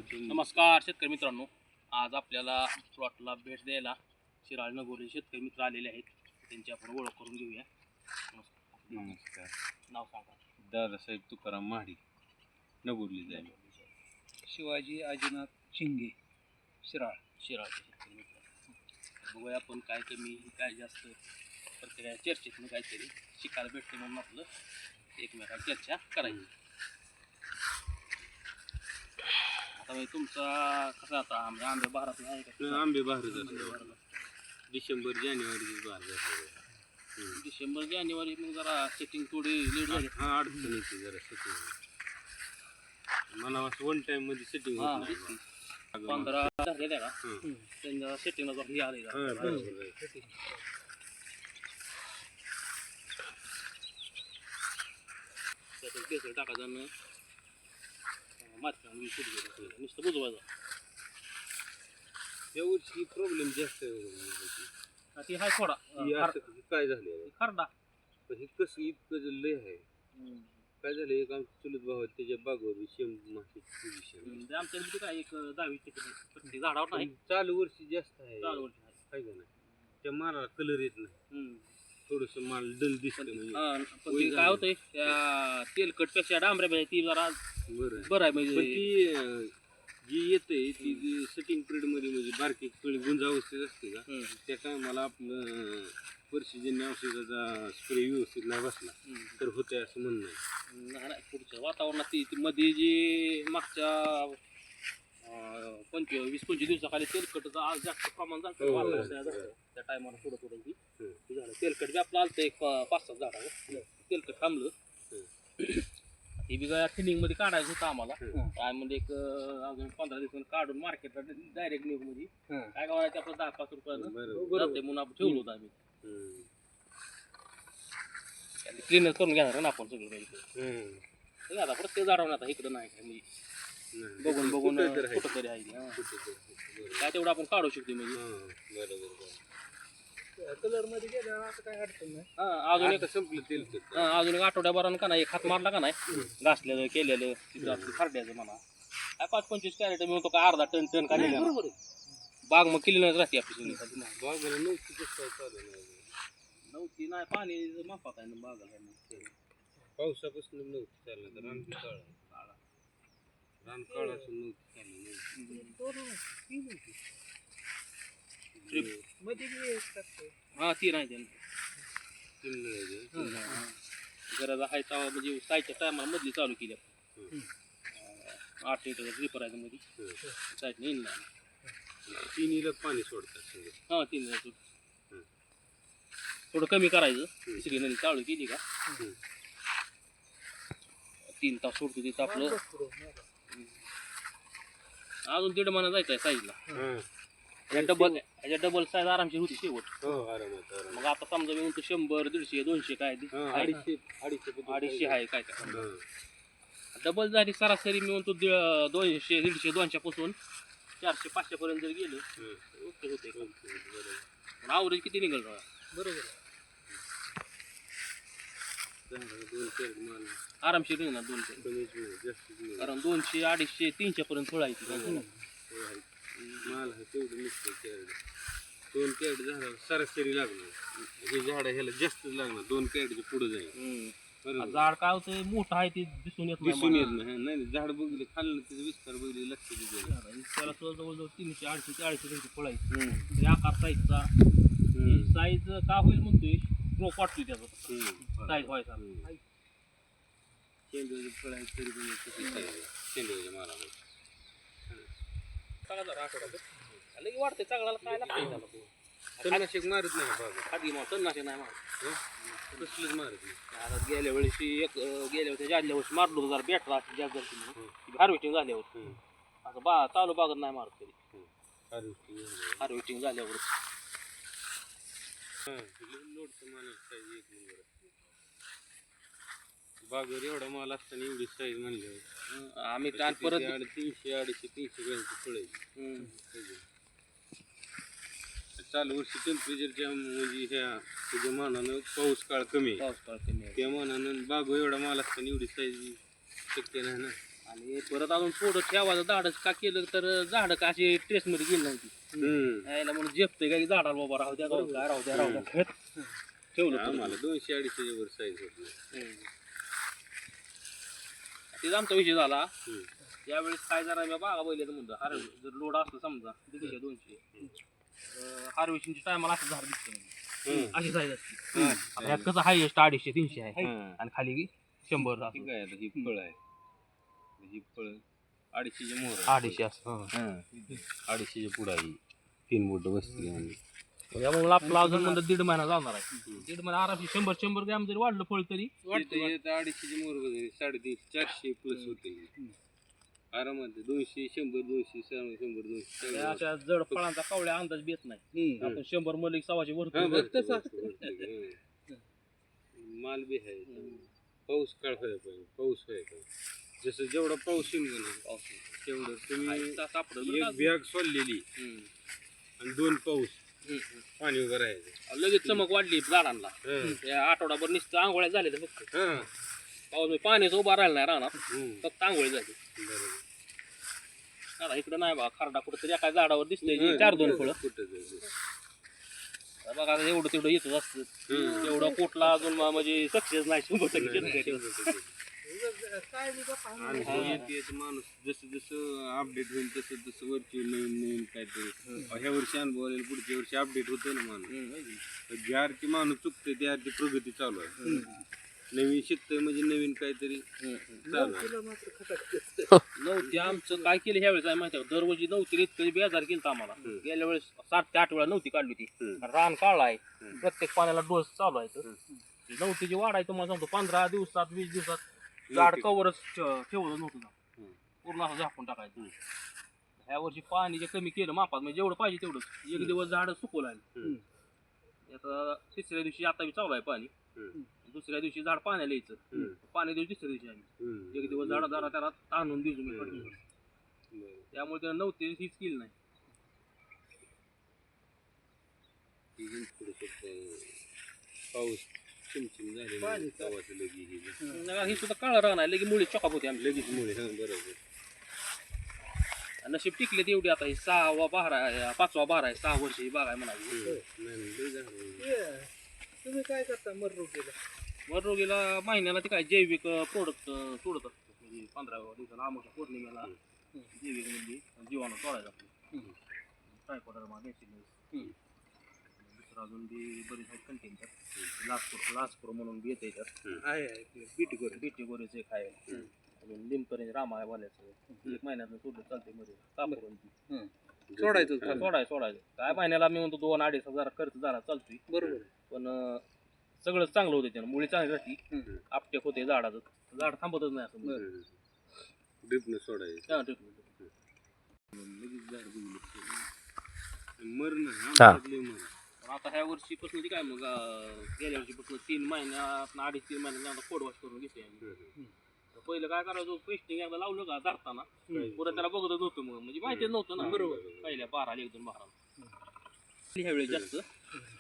नमस्कार शेतकरी मित्रांनो, आज आपल्याला प्लॉटला भेट द्यायला शिराळ नगोरी शेतकरी मित्र आलेले आहेत. त्यांची आपण ओळख करून घेऊया. नमस्कार. नाव सांगा. दादासाहेब तुकाराम महाडी, नगोरली जाईल. शिवाजी अजिनाथ शिंगे, शिराळचे शेतकरी मित्र. बघूया आपण काय कमी काय जास्त प्रत्येका चर्चेतून काहीतरी शिकायला भेटते म्हणून आपलं एकमेकांची चर्चा करायची. आता तुमचा कसा आता आंबे बहारात आहे का? आंबे बहार झाले. डिसेंबर जानेवारी बहार झाले. डिसेंबर जानेवारी मग जरा सेटिंग थोडी लेट झाली. हा, अडचण येते जरा सेटिंग. मला असं वन टाइम मध्ये सेटिंग होत नाही. 15 झालेल्या का त्यांच्या सेटिंगला जर हे आले केसर टाकायचं माती नुसतं बुजवायचं. या वर्षी प्रॉब्लेम जास्त आहे. ती हाय थोडा काय झालं खरडा पण हे कसं इतकं लय आहे. काय झालं, एक आमचं चुलत भाऊ आहे, त्याच्या बागवर शेम मासे आमच्या काय एक 10-20 प्रत्येक झाडावर नाही. चालू वर्षी जास्त आहे. चालू वर्षी काय का नाही, त्या मालाला कलर येत नाही. थोडस माल डल दिसतं म्हणजे काय होतंय त्या तेलकटपेक्षा डांबऱ्या ती जरा बरं आहे म्हणजे. ती जी येते ती सेटिंग पिरियड मध्ये म्हणजे बारकी गुंज अवस्थेत असते का, त्या टायमाला आपलं वर्षीजन्य औषधाचा स्प्रे व्यवस्थित नाही बसला तर होते असं म्हणणं नाही. पुढच्या वातावरणात ती मध्ये जी मागच्या 20-25 दिवसाखाली तेलकटचं आज जास्त प्रमाण झालं त्या टायमाला थोडं ती झालं. तेलकट बी आपलं आलं एक 5-7 झाडावर तेलकट थांबलं. हे बी थिनिंग मध्ये काढायचं होतं आम्हाला. काय म्हणजे एक अजून 15 दिवसांनी काढून मार्केटला डायरेक्ट निघू मध्ये काय करायचं आपलं 10-5 रुपयानं जाते म्हणून आपण ठेवलं होतं आम्ही. क्लिनर करून घेणार ना आपण सगळं काही. आता प्रत्येक झाडावर आता इकडं नाही काय म्हणजे बघून कुठं तरी आहे काय तेवढं आपण काढू शकतो म्हणजे. कलर मध्ये गेल्यावर असं काय अडचण नाही. अजून एक संपलं तेल. अजून एक आठवड्याभरानं का नाही एक हात मारला का नाही घासलेलं केलेलं तिथं खरड्याचं म्हणा काय 5-25 कॅरेट मिळतो का अर्धा टन काढले बाग मग क्लिनर राहते आपली सगळी. बागाला नव्हती नाही पाणी मापात आहे ना बागाला. पावसापासून नव्हती चाललं तर रान काळा रान काळा असून नव्हती चाललं. मध्ये बी टाकतो. हा ती नाही त्यांना गरज आहे तेव्हा म्हणजे साईडच्या टायमाला मधली चालू केली आपण. 8 लिटर ड्रिपर आहे मध्ये साईडने येईल ना 3 पाणी सोडतात. 3 लिटर थोडं कमी करायचं. तिसरी नदी चालू केली का 3 तास सोडतो तिथं आपलं. अजून 1.5 महिना जायचं आहे साईजला. ह्याच्या डबल साईज आरामशी होती शेवट. मग आता समजा मी म्हणतो 100, 150, 200 काय 250 आहे काय काय डबल झाली सरासरी. मी म्हणतो 200, 150, 200 पासून 400-500 पर्यंत जर गेलं ओके होते. पण आवरेज किती निघेल बरोबर आरामशीर निघणार 200. कारण 200, 250, 300 पर्यंत थोडायची माल आहे तेवढं निघतं. कॅरेट 2 कॅरेट झाडावर सरासरी लागणार. हे झाड ह्याला जास्त लागणार. 2 कॅरेटच्या पुढे जाईल. झाड काय होतं मोठं आहे ते दिसून येत नाही. झाड बघितलं खाल्लं त्याचं विस्तार बघितलं लक्ष दिलं त्याला जवळजवळ 300-400 फळायची आकार साईजचा. साईज का होईल म्हणतोय ग्रोप वाटतोय त्याचा साईज व्हायचा. शेंद्याचे फळ आहेत तरी पण शेंद्याच्या मालाला लगे वाढते चांगला काय लागतं. तणनाशक मारत नाही बाबा. खाली मग तणनाशक नाही मारत कसलंच मारत नाही. आता गेल्या वर्षी आदल्या वर्षी मारलो जरा बॅटरा जास्त झाली हार्वेस्टिंग झाल्यावर. आता चालू बागत नाही मारत कधी. हार्वेस्टिंग झाल्यावर बागेवर एवढा माल असताना एवढी साईज म्हणल्यावर आम्ही परत 300-250 ग्रॅमची फळ. चालू वर्षी टेम्परेचरच्या म्हणजे ह्या तुझ्या मानानं पाऊस काळ कमी आहे. त्या मानानं बागो एवढा माल असताना एवढी साईज शक्य नाही ना. आणि परत अजून थोडं ठेवायचं झाडच का केलं तर झाडं का अशी ट्रेस मध्ये गेली नव्हती यायला म्हणून जेपतंय काय झाडाला बाबा राहू द्या राहू द्या ठेवलं आम्हाला 200-250 वर साईज होत नाही. तेच आमचा विषय झाला. यावेळेस काय जरा मी बागा बैलाचं म्हणतो जर लोड असलं समजा 150-200 हार्वेस्टिंगच्या टायमाला असं झाड दिसतं अशी साईज असते. ह्यात कसं हायएस्ट 250-300 आहे आणि खाली 100 ठीक आहे आता ही फळ आहे ही फळ 250चे मोहर 250 असं 250चे पुढं आहे 3 बोट बसतील म्हणजे त्यामुळे आपला अजून म्हणलं 1.5 महिना जाणार आहे. 1.5 महिना आरामशी 100 ग्रॅम जरी वाढलं फळ तरी 250चे मोहर 350-400 प्लस होते आरामात 200 100 200 100 200 अशा जड फळांचा कवळ्या अंदाज बेत नाही. आपण 100 मलिक 100 वरती माल बी आहे पाऊस काळ व्हायला पाहिजे पाऊस व्हायला पाहिजे जसं जेवढा पाऊस येईल ना तेवढं तुम्ही एक बॅग सोडलेली आणि 2 पाऊस पाणी उभं राहायचं लगेच चमक वाढली झाडांना. या आठवडाभर नुसतं आंघोळ्या झाले तर फक्त पाऊस पाण्याचं उभा राहिला नाही राहणार फक्त आंघोळी झाली. आता इकडं नाही बघा खरडा कुठं तरी एका झाडावर दिसतंय 4-2 फळं बघा एवढं तेवढं येतच असतं एवढं कुठला अजून म्हणजे सक्सेस नाही 100% माणूस जसं जसं अपडेट होईल तसं तसं वरची नवीन काहीतरी ह्या वर्षी अनुभव आलेलं पुढच्या वर्षी अपडेट होतं ना माणूस ज्या अर्थी माणूस चुकतोय त्या अर्थी प्रगती चालू आहे नवीन शिकतोय म्हणजे नवीन काहीतरी चालू आहे. नव्हती आमचं काय केलं ह्यावेळेस आहे माहिती आहे दरवर्षी नव्हती इतकं बेजार केलं आम्हाला गेल्या वेळेस 7 ते 8 वेळा नव्हती काढली होती रान काढला आहे प्रत्येक पाण्याला डोस चालू आहे नव्हती जी वाढ आहे तुम्हाला सांगतो 15 दिवसात 20 दिवसात झाड कवरच ठेवलं नव्हतं पूर्ण असं झाकून टाकायचं. ह्या वर्षी पाणी जे कमी केलं मापात म्हणजे जेवढं पाहिजे तेवढंच एक दिवस झाड सुकवलं आहे आता 3ऱ्या दिवशी आता बी चालू आहे पाणी 2ऱ्या दिवशी झाड पाण्याला यायचं पाणी दिवशी 3ऱ्या दिवशी आम्ही एक दिवस झाड जरा त्याला ताणून दिवशी मी पडलं त्यामुळे त्याला नव्हते हीच केली नाही. पाऊस चिमचिम झाले ही सुद्धा काळं राहणार लगे मुळे चॉकअप होते आम्ही लगेच मुळे बरोबर नशीब टिकले एवढी आता ही 6वा बहार आहे 5वा बहार आहे 6 वर्ष ही बाग आहे म्हणाली. तुम्ही काय करता मररोगीला? मररोगीला महिन्याला ते काय जैविक प्रोडक्ट सोडत असतो म्हणजे 15 दिवसाला अमावस्या पौर्णिमेला जैविक म्हणजे जीवाणू सोडायचं आपलं ट्रायकोडर्मा बेसिलस दुसरं अजून बी बरेच आहेत कंटेनर लासपूर म्हणून बी येते त्यात बीटी गोरेचं एक आहे अजून लिंबकरेंज रामा आहे वाल्याचं 1 महिन्यातून सोडलं चालते मध्ये कापूर सोडायचं काय महिन्याला मी म्हणतो 2-2.5 हजार खर्च झाला चालतोय बरोबर पण सगळं चांगलं होतं त्यानं मुळी चांगली राहते आपटेक होते झाडाचं झाड थांबतच नाही असं ड्रिपनं सोडायचं मरण आता ह्या वर्षीपासून काय मग गेल्या वर्षीपासून 3 महिन्यात 2.5-3 महिन्यात खोडवाश करून घेते आम्ही. पहिलं काय करायचो पेस्टिंग एकदा लावलं का धरताना पुढे त्याला बघतच नव्हतं मग म्हणजे माहितीच नव्हतं ना बरोबर पहिल्या 12-1-2 बारा ह्यावेळी जास्त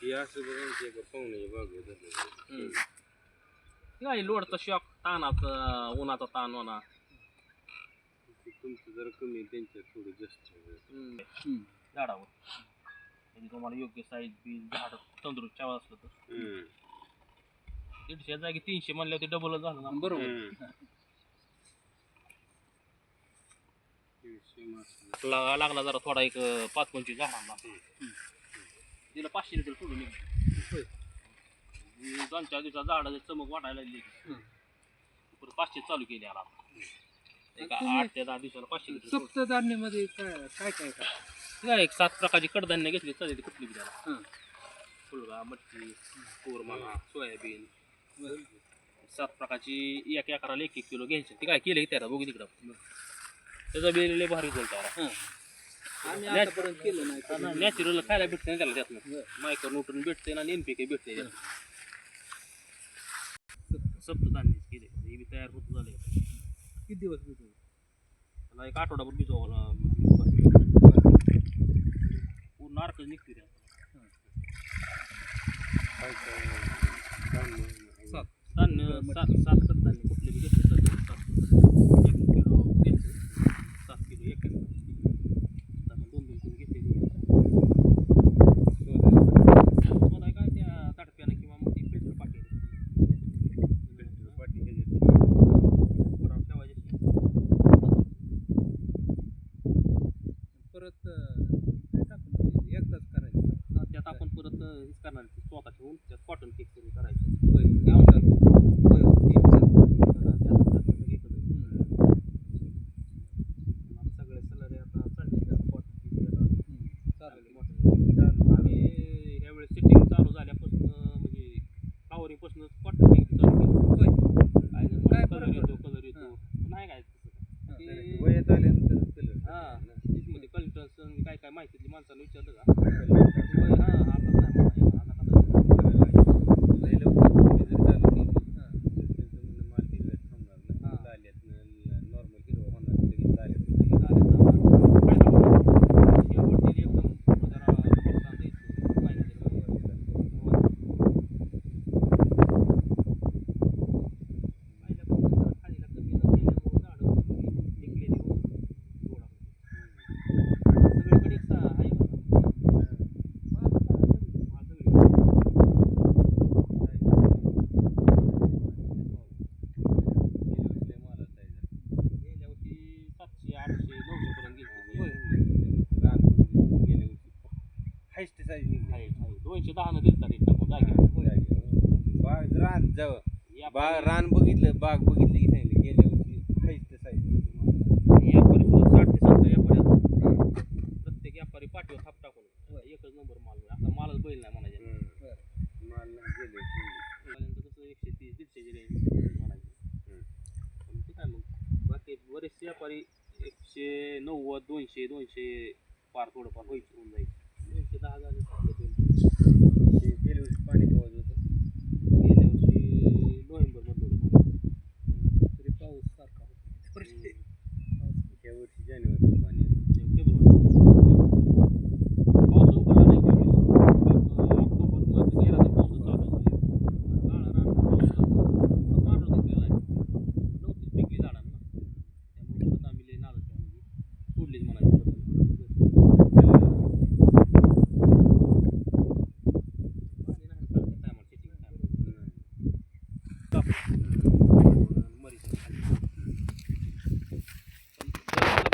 हे असं बघायचं पाहुणे बाग काय लोडचा शॉक तानाचा उन्हाचा ताण म्हणा तुमचं जरा कमी त्यांच्यात थोडं जास्त झाडावर म्हणजे तुम्हाला योग्य साईज बी झाड तंदुरुस्त ठेवा असलं तर 150 जागी 300 म्हणल्यावर ते डबलच झालं ना बरोबर लागला जरा थोडा एक 5-25 झाडांना तिला 500 लिटर सोडून 2-4 दिवसात झाडाची चमक वाटायला लागली परत 500 चालू केली आला एक 8 ते 10 दिवसाला 500 लिटर सप्तधान्यामध्ये काय काय एक 7 प्रकारची कडधान्य घेतली चालेल कुठली बी त्याला फुलगा मटकी तूर म्हणा सोयाबीन 7 प्रकारची 1 एकराला 1-1 किलो घ्यायची ते काय केलं त्याला बघू तिकडं त्याचा बिल भारी रिझल्ट आला नॅचरल खायला भेटते ना त्याला त्यातनं मायक्रो न्यूट्रन भेटते ना NPK भेटते सप्तधान्य केले हे बी तयार होत झाले किती दिवस त्याला एक आठवडाभर भिजवावं पूर्ण अर्कच निघते त्या धान्य 7 कडधान्य कुठले बी घेतले 1 किलो परत काय टाकून एकदाच करायचं ना. त्यात आपण परत हेच करणार आहे, स्वतः ठेवून त्यात कॉटन केक करून करायचं. होय चालतं. होय होय ते चालतं. सगळे सलरे आता चालले कॉटन चालेल. आम्ही ह्यावेळेस सेटिंग चालू झाल्यापासून म्हणजे फ्लावरिंग पासूनच कॉटन केक चालू केलं. होय काय जण काय कलर फरक येतो कलर येतो नाही काय तसं ते वयात आल्यानंतर कलर हां तीच मध्ये कल्टन्स काय काय माहितीतली माणसाला विचारलं का हां आता नाही म्हणा आता लय लवकर तुम्ही जर चालू केली तर त्यांचं म्हणणं माल हिरव्यात थांबणार नाही लाल्यातनं नॉर्मल हिरवा होणार लगेच लाल्यात हायस्ट साईज निघली 210 न दिलता रेट बाग रान रान बघितलं बाग बघितलं की सांगितलं गेल्या वर्षी हायस्ट साईज व्यापारी सुद्धा 60 ते 70 व्यापारी असतात. प्रत्येक व्यापारी पाठीवर थाप टाकून एकच नंबर माल असा मालच बैल नाही म्हणायचे. माल नाही गेले पर्यंत कसं 130 150 रेंज म्हणायचे. पण ते काय मग बाकी बरेचसे व्यापारी 190 200 200 पार थोडंफार व्हायचं होऊन जाईल. 210 झाले गेल्या वर्षी पाणी पावत होतं गेल्या वर्षी नोव्हेंबर मध्ये होतं. तरी पाऊस सारखा होता. या वर्षी जानेवारी पाणी फेब्रुवारी पाऊस उघडला नाही त्यावेळेस ऑक्टोबर मध्ये गेला तर पाऊस चालू होते. काळा रान पाऊस मारलं होतं त्याला नव्हतीच पिकली झाडांना त्यामुळे परत आम्ही लय नाराज म्हणजे सोडलीच म्हणायची.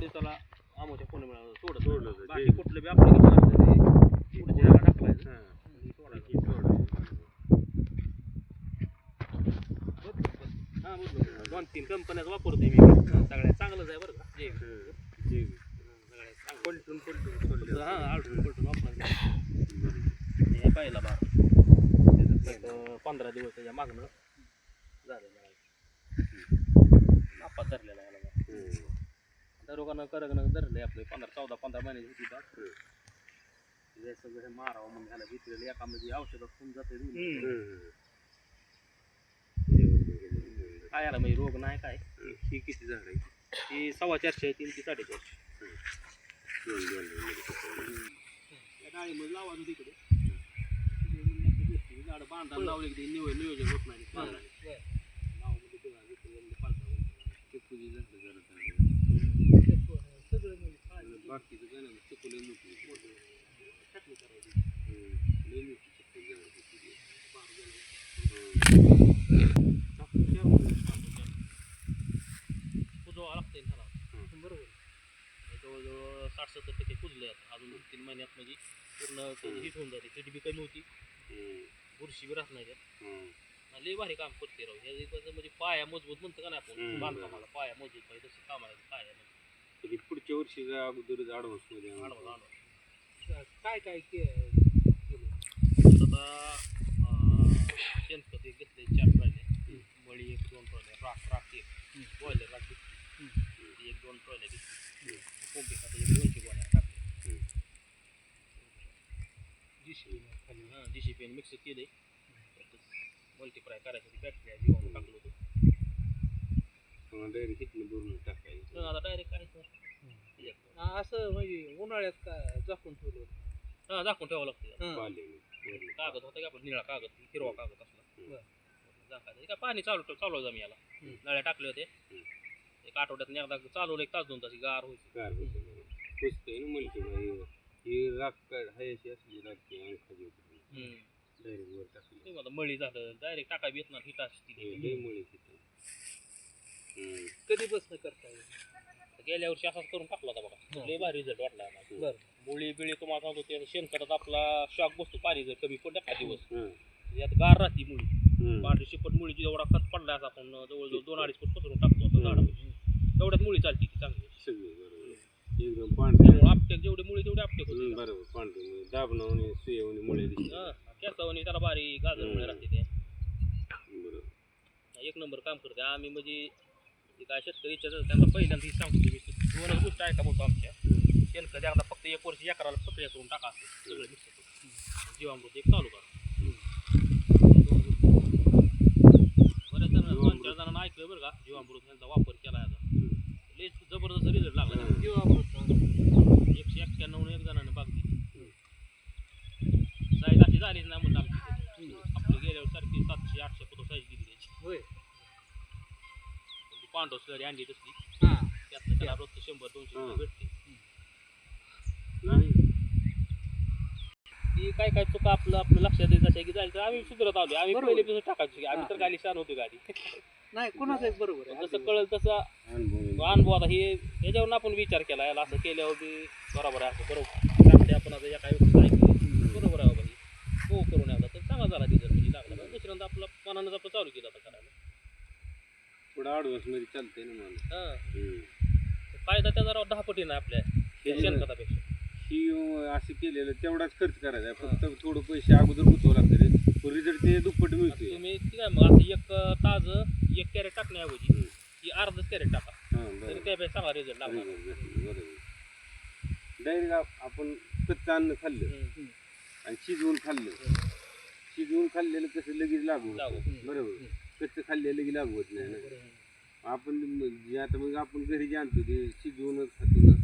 दिवसाला आमच्या फोन मिळालं सोडलं बाकी कुठलं बी ऍप्लिकेशन असलं ते पुढच्या ह्याला टाकवायचं आणि सोडायचं. हां बरोबर 2-3 कंपन्याच वापरतोय मी सगळ्या चांगलंच आहे बरं का सगळ्या पलटून हां आलटून पलटून वापरायचं हे पहिला बार त्याचं 15 दिवस त्याच्या मागणं झालं नापात धरलेला आहे दरोगानं करगणं धरले आपले 15 महिन्याची होती बाग हे सगळं हे मारावं म्हणून ह्याला घेतलेलं एकामध्ये औषधात होऊन जाते काय आला म्हणजे रोग नाही काय. ही किती झाड आहे ती 450 आहे 3 ती 450 डाळीमध्ये लावा तिकडे झाडं बांधायला लावले की नियोजन होत नाही नावामध्ये बाकीचं काय नाही चुकलं कुजवावं लागतंय झाला बरोबर जवळजवळ 60-70% कुजले आता अजून 2-3 महिन्यात म्हणजे पूर्ण हीट होऊन जाते थंडी बी कमी होती बुरशी बी राहत नाही त्यात लई भारी काम करते राव ह्या म्हणजे पाया मजबूत म्हणतं का नाही आपण बांधकामाला पाया मजबूत पाहिजे तसं काम आहे पाया म्हणजे पुढच्या वर्षी अगोदरच ॲडव्हान्स मध्ये काय काय आता शेणखत एक घेतले 4 ट्रॉल्या मळी 1-2 ट्रॉल्या राख 1 बॉयलर राख 1-2 ट्रॉल्या घेतली कोंबडी खाते 200 गोण्या टाकले जीसीपी मिक्स केले मल्टीफ्राय करायसाठी बॅक्टेरिया घेऊन टाकलं होतं डायरेक्ट हिटनं भरून टाकायचं आता डायरेक्ट काय असं म्हणजे उन्हाळ्यात काय झाकून ठेवलं होतं. हां झाकून ठेवावं लागतं पाले कागद होता की आपण निळा कागद हिरवा कागद असला झाकायचं काय पाणी चालू आम्ही याला नळ्या टाकले होते एक आठवड्यात एकदा चालवलं 1 तास 2 तास गार व्हायचं पुसतंय ना मल्टी ही राख हाय अशी असली राखी खाली होती डायरेक्ट वर टाकली आता मळी झालं डायरेक्ट टाका बी येत ना हिट असते लय मळी कधी बसणं करता येईल गेल्या वर्षी असाच करून टाकला होता बघा, लय भारी रिझल्ट वाटला आम्हाला. बरं. मुळी बिळी तुम्हाला सांगतो ते शेणखतात आपला शॉक बसतो, पाणी जर कमी पडलं का दिवस हं. यात गार राहते मुळी, हं. पांढरी शिपट मुळीची एवढा खत पडला असं आपण जवळजवळ 2-2.5 फूट पसरून टाकतो असं झाडापाशी, तेवढ्यात मुळी चालते ती चांगली. सगळं बरोबर एकदम पांढरे त्यामुळे आपटेक जेवढे मुळी तेवढे आपटेक होते. बरोबर पांढरे दाबणावणी सुयवणी मुळे दिसते. केसावणी त्याला बारी गाजर मुळे राहते ते. बरोबर एक नंबर काम करते आम्ही. म्हणजे ते काय शेतकरी विचारतात त्यांना पहिल्यांदा सांगतो तुम्ही दोनच गोष्ट ऐका बोलतो आमच्या. शेणखत एकदा फक्त 1 वर्ष एकराला प्रक्रिया करून टाका, सगळं मिक्स करून जीवामृत एक चालू करा. बऱ्याच जणांना 2-4 जणांना ऐकलं बरं का जीवामृत यांचा वापर केला याचा, लय जबरदस्त रिझल्ट लागला त्यांना. जीवामृत 191 एक जणांना बाग दिली. साईज अशी झालीच नाही म्हणून आमची आपली गेल्यावर सारखी 700-800 फुट साईज गेली त्याची. होय. पांडव सरी अंडी तसली हा. त्यातनं त्याला रोजचं 100-200 भेटते. नाही ती काय काय चुका आपलं लक्षात येत असेल की जायचं तर आम्ही सुधरत आलो. आम्ही बरोबर. पहिल्यापासून टाकायचो की आम्ही तर गाडी शान होतो गाडी. नाही कोणाचं एक बरोबर आहे. जसं कळलं तसं अनुभव अनुभव आता हे याच्यावर आपण विचार केला याला असं केल्यावर बी बरोबर आहे असं बरोबर त्यामध्ये आपण आता एका व्यक्तीचं ऐकलं बरोबर आहे बाबा हे हो करून यावं तर चांगला झाला रिझल्ट म्हणजे लागला. दुसऱ्यांदा आपला मनानंच आपण चालू केलं आता करायला. थोडं ॲडव्हान्स मध्ये चालतंय ना मला. हां फायदा त्याचा राव 10 पटीनं आपल्या शेणखतापेक्षा. ही असं केलेलं तेवढाच खर्च करायचा फक्त थोडं पैसे अगोदर गुंतवावं लागतं, रिझल्ट ते दुप्पट मिळतोय. तुम्ही ठीक आहे मग असं एक ताजं 1 कॅरेट टाकण्याऐवजी की अर्धच कॅरेट टाका हां तरी बरोबर त्यापेक्षा चांगला रिझल्ट लागला. बरोबर डायरेक्ट आपण कच्चं अन्न खाल्लं आणि शिजवून खाल्लेलं कसं लगेच लागू होतं. बरोबर कच्चं खाल्लेलं लगेच लागू होत नाही ना. आपण जे आता मग आपण घरी जे आणतो ते शिजवूनच खातो ना.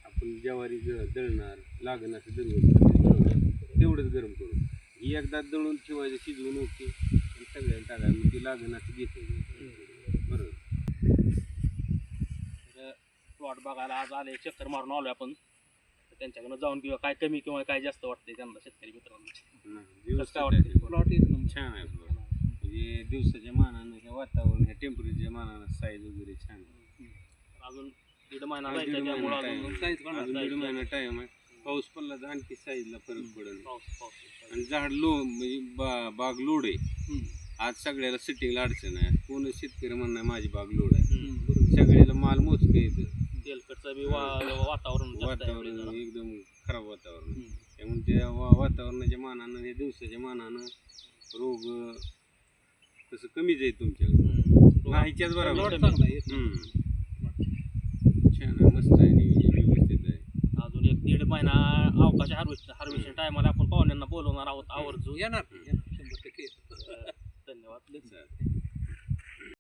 आपण ज्वारी दळणार लागण असं दळून तेवढंच गरम करून ही एकदा दळून ठेवायचं शिजवून ओके आणि सगळ्यांना टाकायचं मग ते लागण असं घेतो. बरोबर प्लॉट बघायला आज आले चक्कर मारून आलो आपण त्यांच्याकडनं जाऊन किंवा काय कमी किंवा काय जास्त वाटते त्यांना शेतकरी मित्रांना दिवस काय वाटतं प्लॉट एक नंबर. छान आहे प्लॉट. म्हणजे दिवसाच्या मानानं ह्या वातावरण ह्या टेम्परेचरच्या मानानं साईज वगैरे छान आहे. अजून 1.5 महिना दीड जायचा त्यामुळं महिना अजून size वाढणार. अजून 1.5 महिना टाइम आहे. पाऊस पडला तर आणखी साईजला फरक पडेल. पाऊस आणि झाड म्हणजे बाग लोड आहे. आज सगळ्याला सिटिंगला अडचण आहे. कोण शेतकरी म्हणणार माझी बाग लोड आहे. सगळ्याला माल मोजकं येतं. तेलकटचं बी वातावरण जास्त आहे वातावरण जरा. एकदम खराब वातावरण त्यामुळे त्या वातावरणाच्या मानानं हे दिवसाच्या मानानं रोग तसं कमीच आहे तुमच्याकडे नाहीच्याच प्लॉट बरोबर. चांगला आहे. छान आहे मस्त आहे नियोजन व्यवस्थित आहे. अजून 1-1.5 महिना अवकाश हार्वेस्टिंग टायमाला आपण पाहुण्यांना बोलवणार आहोत आवर्जून. येणार